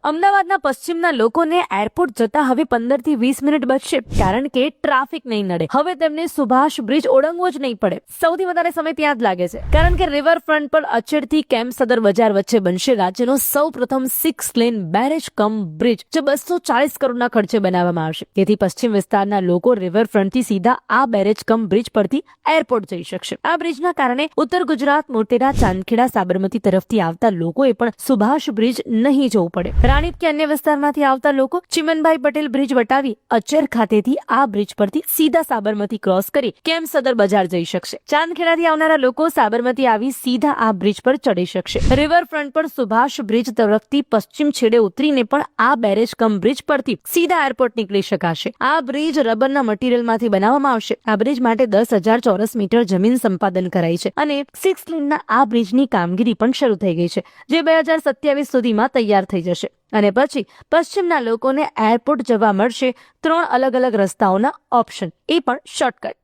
અમદાવાદના પશ્ચિમના લોકોને એરપોર્ટ જતા હવે 15 થી 20 મિનિટ બચશે, કારણ કે ટ્રાફિક નહીં નડે. હવે તેમને સુભાષ બ્રિજ ઓળંગવો જ નહીં પડે. સૌથી વધારે સમય ત્યાં જ લાગે છે, કારણ કે રિવરફ્રન્ટ પર અચેરથી કેમ્પ સદર બજાર વચ્ચે બનશે રાજ્યનો સૌપ્રથમ 6 લેન બેરેજ કમ બ્રિજ, જે 240 કરોડના ખર્ચે બનાવવામાં આવશે. તેથી પશ્ચિમ વિસ્તારના લોકો રિવરફ્રન્ટથી સીધા આ બેરેજ કમ બ્રિજ પરથી એરપોર્ટ જઈ શકશે. આ બ્રિજના કારણે ઉત્તર ગુજરાત, મોટેરા, ચાંદખેડા, સાબરમતી તરફથી આવતા લોકોએ પણ સુભાષ બ્રિજ નહીં જવું પડે. રાણીપ કે અન્ય વિસ્તારમાંથી આવતા લોકો ચિમનભાઈ પટેલ બ્રિજ વટાવી અચેર ખાતેથી આ બ્રિજ પરથી સીધા સાબરમતી ક્રોસ કરી કેમ્પ સદર બજાર જઈ શકશે. ચાંદખેડાથી આવનારા લોકો સાબરમતી આવી સીધા આ બ્રિજ પર ચડી શકશે. રિવરફ્રન્ટ પર સુભાષ બ્રિજ તરફથી પશ્ચિમ છેડે ઉતરીને પણ આ બેરેજ કમ બ્રિજ પરથી સીધા એરપોર્ટ નીકળી શકાશે. આ બ્રિજ રબરના મટીરિયલમાંથી બનાવવામાં આવશે. આ બ્રિજ માટે 10,000 ચોરસ મીટર જમીન સંપાદન કરાઈ છે અને 6 લેનના આ બ્રિજની કામગીરી પણ શરૂ થઈ ગઈ છે, જે 2027 સુધીમાં તૈયાર થઈ જશે. અને પછી પશ્ચિમના લોકોને એરપોર્ટ જવા મળશે 3 અલગ અલગ રસ્તાઓના ઓપ્શન, એ પણ શોર્ટકટ.